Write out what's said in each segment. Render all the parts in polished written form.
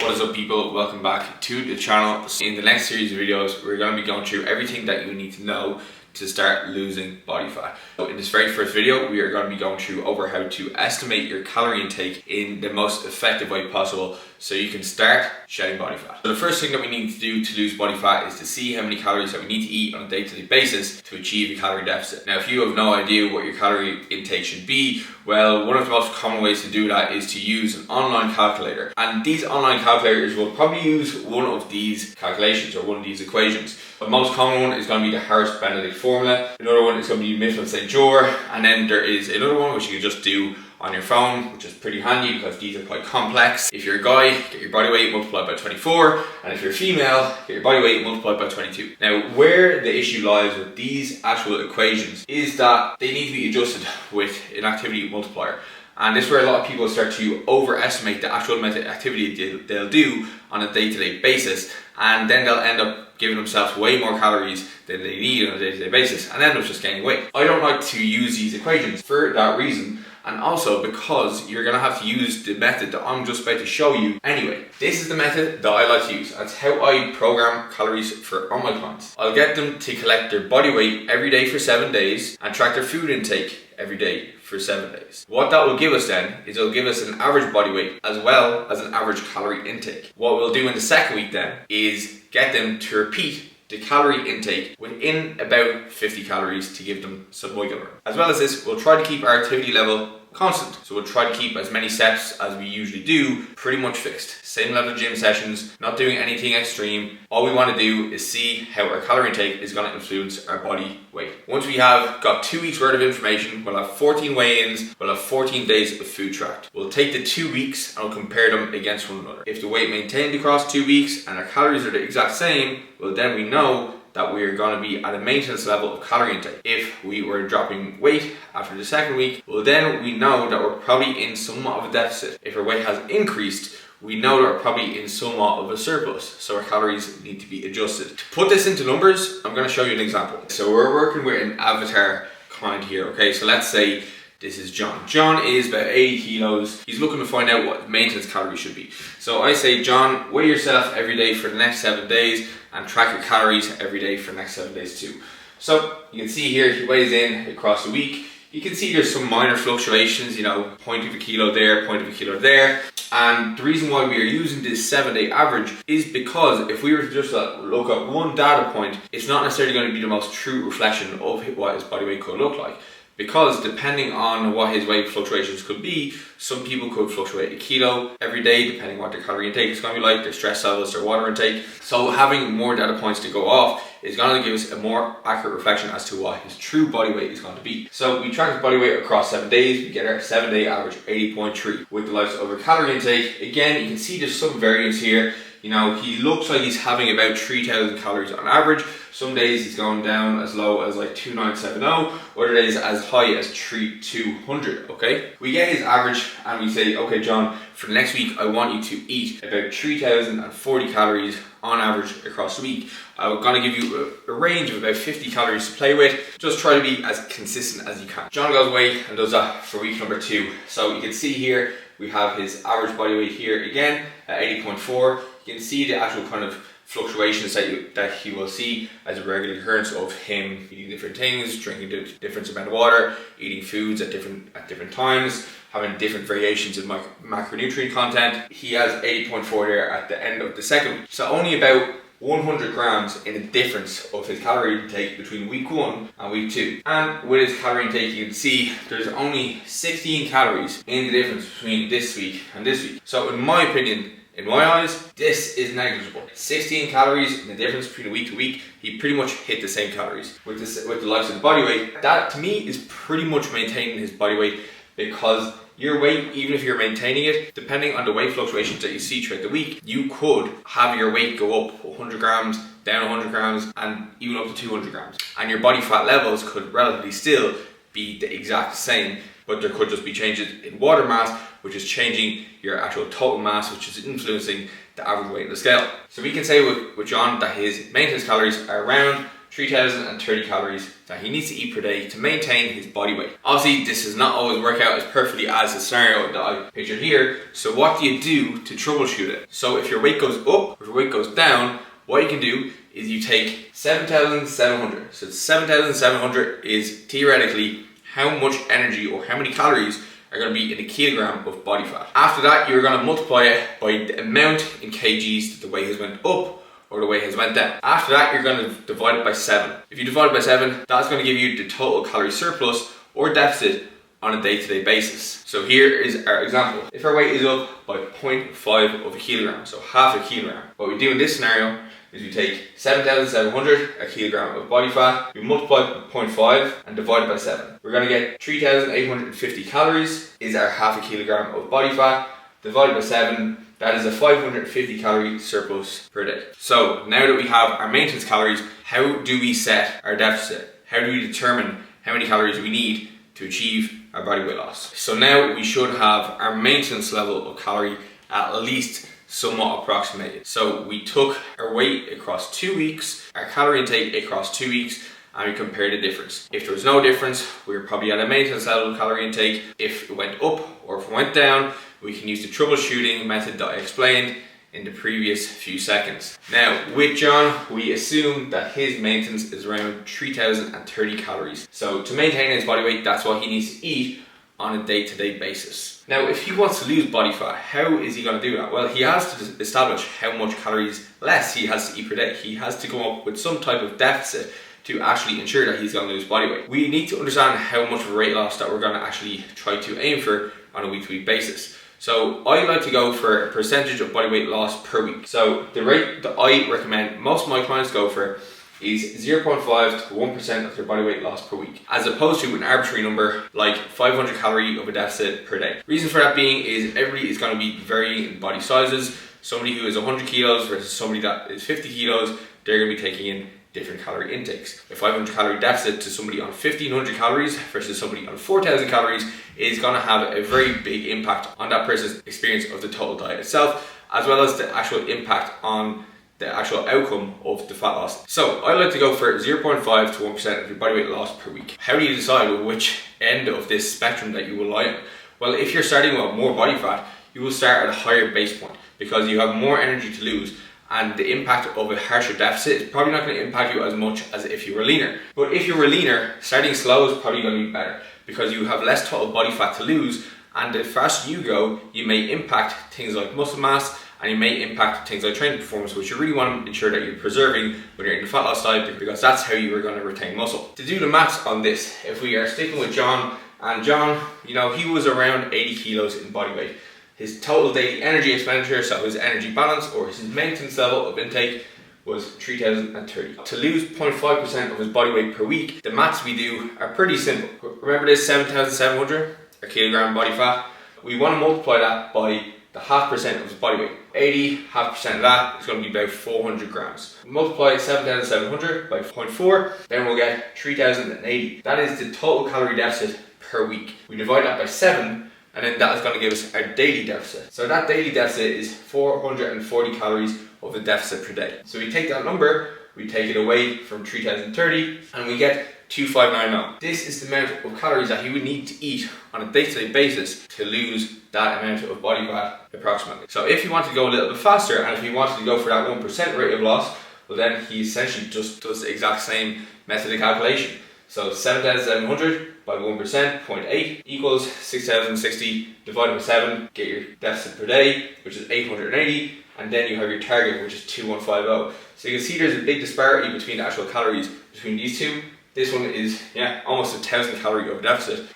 What is up people, welcome back to the channel. In the next series of videos we're going to be going through everything that you need to know to start losing body fat. So in this very first video we are going to be going through over how to estimate your calorie intake in the most effective way possible so you can start shedding body fat. So the first thing that we need to do to lose body fat is to see how many calories that we need to eat on a day-to-day basis to achieve a calorie deficit. Now if you have no idea what your calorie intake should be, well, one of the most common ways to do that is to use an online calculator. And these online calculators will probably use one of these calculations or one of these equations. The most common one is going to be the Harris-Benedict formula. Another one is going to be Mifflin-St. Jean, and then there is another one which you can just do on your phone, which is pretty handy because these are quite complex. If you're a guy, get your body weight multiplied by 24, and if you're a female, get your body weight multiplied by 22. Now, where the issue lies with these actual equations is that they need to be adjusted with an activity multiplier. And this is where a lot of people start to overestimate the actual amount of activity they'll do on a day-to-day basis, and then they'll end up giving themselves way more calories than they need on a day-to-day basis and end up just gaining weight. I don't like to use these equations for that reason, and also because you're going to have to use the method that I'm just about to show you anyway. This is the method that I like to use. That's how I program calories for all my clients. I'll get them to collect their body weight every day for 7 days and track their food intake every day for 7 days. What that will give us then is it'll give us an average body weight as well as an average calorie intake. What we'll do in the second week then is get them to repeat the calorie intake within about 50 calories to give them some wiggle room. As well as this, we'll try to keep our activity level constant. So we'll try to keep as many steps as we usually do pretty much fixed. Same level of gym sessions, not doing anything extreme. All we want to do is see how our calorie intake is going to influence our body weight. Once we have got 2 weeks worth of information, we'll have 14 weigh-ins, we'll have 14 days of food tracked. We'll take the 2 weeks and we'll compare them against one another. If the weight maintained across 2 weeks and our calories are the exact same, well then we know that we are going to be at a maintenance level of calorie intake. If we were dropping weight after the second week, well then we know that we're probably in somewhat of a deficit. If our weight has increased, we know that we're probably in somewhat of a surplus, so our calories need to be adjusted. To put this into numbers, I'm going to show you an example. So we're working with an avatar client here, okay? So let's say this is John. John is about 80 kilos. He's looking to find out what maintenance calories should be. So I say, John, weigh yourself every day for the next 7 days and track your calories every day for the next 7 days too. So you can see here he weighs in across the week. You can see there's some minor fluctuations, you know, 0.2 kilo there, 0.2 kilo there. And the reason why we are using this 7-day average is because if we were to just look at one data point, it's not necessarily going to be the most true reflection of what his body weight could look like. Because depending on what his weight fluctuations could be, some people could fluctuate a kilo every day depending on what their calorie intake is going to be like, their stress levels, their water intake. So having more data points to go off is going to give us a more accurate reflection as to what his true body weight is going to be. So we track his body weight across 7 days, we get our 7-day average 80.3. With the likes of our calorie intake, again you can see there's some variance here. You know, he looks like he's having about 3,000 calories on average. Some days he's going down as low as like 2,970, other days as high as 3,200, okay? We get his average and we say, okay John, for the next week I want you to eat about 3,040 calories on average across the week. I'm going to give you a range of about 50 calories to play with. Just try to be as consistent as you can. John goes away and does that for week number 2. So you can see here, we have his average body weight here again at 80.4. You can see the actual kind of fluctuations that he will see as a regular occurrence of him eating different things, drinking different amount of water, eating foods at different times, having different variations in macronutrient content. He has 80.4 there at the end of the second week. So only about 100 grams in the difference of his calorie intake between week 1 and week 2. And with his calorie intake, you can see there's only 16 calories in the difference between this week and this week. So in my opinion, in my eyes, this is negligible. 16 calories in the difference between week to week, he pretty much hit the same calories. With the likes of the body weight, that to me is pretty much maintaining his body weight, because your weight, even if you're maintaining it, depending on the weight fluctuations that you see throughout the week, you could have your weight go up 100 grams, down 100 grams, and even up to 200 grams. And your body fat levels could relatively still be the exact same, but there could just be changes in water mass, which is changing your actual total mass, which is influencing the average weight on the scale. So we can say with John that his maintenance calories are around 3,030 calories that he needs to eat per day to maintain his body weight. Obviously, this does not always work out as perfectly as the scenario that I pictured here. So what do you do to troubleshoot it? So if your weight goes up or your weight goes down, what you can do is you take 7,700. So 7,700 is theoretically how much energy or how many calories are going to be in a kilogram of body fat. After that, you're going to multiply it by the amount in kgs that the weight has went up or the weight has went down. After that, you're going to divide it by 7. If you divide it by 7, that's going to give you the total calorie surplus or deficit on a day-to-day basis. So here is our example. If our weight is up by 0.5 of a kilogram, so half a kilogram, what we do in this scenario is we take 7,700, a kilogram of body fat, we multiply it by 0.5 and divide it by 7. We're going to get 3,850 calories is our half a kilogram of body fat, divided by 7, that is a 550 calorie surplus per day. So now that we have our maintenance calories, how do we set our deficit? How do we determine how many calories we need to achieve our body weight loss? So now we should have our maintenance level of calorie at least somewhat approximated. So we took our weight across 2 weeks, our calorie intake across 2 weeks, and we compared the difference. If there was no difference, we were probably at a maintenance level of calorie intake. If it went up or if it went down, we can use the troubleshooting method that I explained in the previous few seconds. Now, with John, we assume that his maintenance is around 3,030 calories. So to maintain his body weight, that's what he needs to eat on a day-to-day basis. Now, if he wants to lose body fat, how is he going to do that? Well, he has to establish how much calories less he has to eat per day. He has to come up with some type of deficit to actually ensure that he's going to lose body weight. We need to understand how much of a weight loss that we're going to actually try to aim for on a week-to-week basis. So I like to go for a percentage of body weight loss per week. So the rate that I recommend most of my clients go for is 0.5 to 1% of their body weight loss per week, as opposed to an arbitrary number like 500 calorie of a deficit per day. Reason for that being is everybody is going to be varying in body sizes. Somebody who is 100 kilos versus somebody that is 50 kilos, they're going to be taking in different calorie intakes. A 500 calorie deficit to somebody on 1,500 calories versus somebody on 4,000 calories is going to have a very big impact on that person's experience of the total diet itself, as well as the actual impact on the actual outcome of the fat loss. So I like to go for 0.5 to 1% of your body weight loss per week. How do you decide which end of this spectrum that you will lie on? Well, if you're starting with more body fat, you will start at a higher base point because you have more energy to lose, and the impact of a harsher deficit is probably not going to impact you as much as if you were leaner. But if you were leaner, starting slow is probably going to be better because you have less total body fat to lose, and the faster you go, you may impact things like muscle mass, and you may impact things like training performance, which you really want to ensure that you're preserving when you're in the fat loss diet, because that's how you are going to retain muscle. To do the maths on this, if we are sticking with John, and John, you know, he was around 80 kilos in body weight. His total daily energy expenditure, so his energy balance or his maintenance level of intake, was 3,030. To lose 0.5% of his body weight per week, the maths we do are pretty simple. Remember this 7,700, a kilogram body fat? We want to multiply that by the 0.5% of his body weight. 80, 0.5% of that is going to be about 400 grams. Multiply 7,700 by 0.4, then we'll get 3,080. That is the total calorie deficit per week. We divide that by 7, and then that is going to give us our daily deficit. So that daily deficit is 440 calories of a deficit per day. So we take that number, we take it away from 3,030, and we get 2,590. This is the amount of calories that he would need to eat on a day-to-day basis to lose that amount of body fat approximately. So if he wanted to go a little bit faster, and if he wanted to go for that 1% rate of loss, well then he essentially just does the exact same method of calculation. So 7,700 by 1%, 0.8 equals 6,060 divided by 7, get your deficit per day, which is 880, and then you have your target, which is 2,150. So you can see there's a big disparity between the actual calories between these two. This one is almost 1,000 calorie of deficit,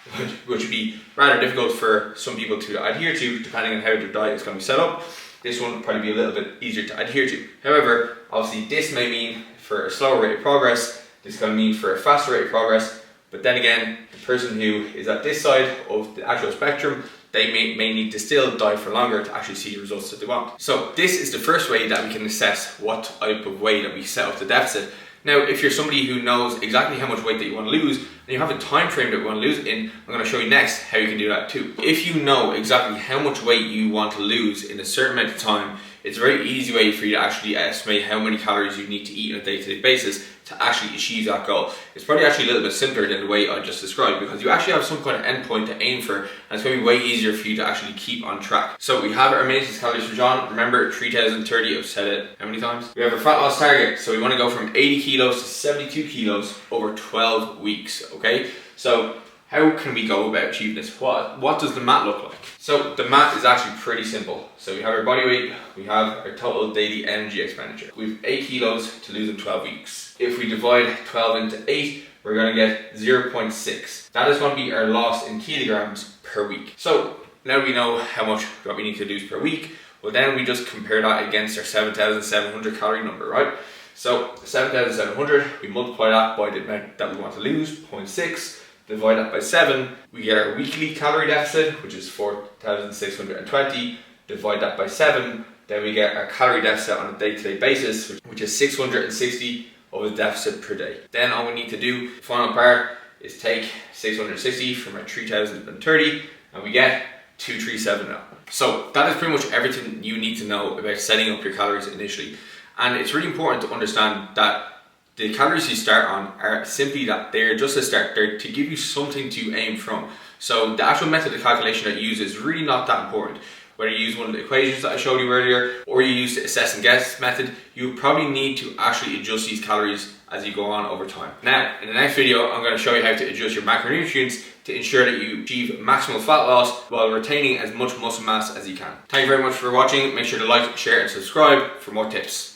which would be rather difficult for some people to adhere to, depending on how their diet is going to be set up. This one would probably be a little bit easier to adhere to. However, obviously this may mean for a slower rate of progress, this is going to mean for a faster rate of progress, but then again, the person who is at this side of the actual spectrum, they may need to still diet for longer to actually see the results that they want. So this is the first way that we can assess what type of way that we set up the deficit. Now, if you're somebody who knows exactly how much weight that you want to lose, and you have a time frame that you want to lose it in, I'm going to show you next how you can do that too. If you know exactly how much weight you want to lose in a certain amount of time, it's a very easy way for you to actually estimate how many calories you need to eat on a day-to-day basis to actually achieve that goal. It's probably actually a little bit simpler than the way I just described, because you actually have some kind of endpoint to aim for, and it's going to be way easier for you to actually keep on track. So we have our maintenance calories for John. Remember, 3,030, I've said it how many times? We have our fat loss target, so we want to go from 80 kilos to 72 kilos over 12 weeks, okay? So how can we go about achieving this? What does the mat look like? So the mat is actually pretty simple. So we have our body weight, we have our total daily energy expenditure. We have 8 kilos to lose in 12 weeks. If we divide 12 into 8, we're going to get 0.6. That is going to be our loss in kilograms per week. So now we know how much what we need to lose per week. Well, then we just compare that against our 7,700 calorie number, right? So 7,700, we multiply that by the amount that we want to lose, 0.6. Divide that by 7, we get our weekly calorie deficit, which is 4,620. Divide that by 7, then we get our calorie deficit on a day-to-day basis, which is 660 of the deficit per day. Then all we need to do, the final part, is take 660 from our 3,030, and we get 2,370. So that is pretty much everything you need to know about setting up your calories initially. And it's really important to understand that the calories you start on are simply that they're just a start. They're to give you something to aim from. So the actual method of calculation that you use is really not that important. Whether you use one of the equations that I showed you earlier, or you use the assess and guess method, you probably need to actually adjust these calories as you go on over time. Now, in the next video, I'm going to show you how to adjust your macronutrients to ensure that you achieve maximal fat loss while retaining as much muscle mass as you can. Thank you very much for watching. Make sure to like, share and subscribe for more tips.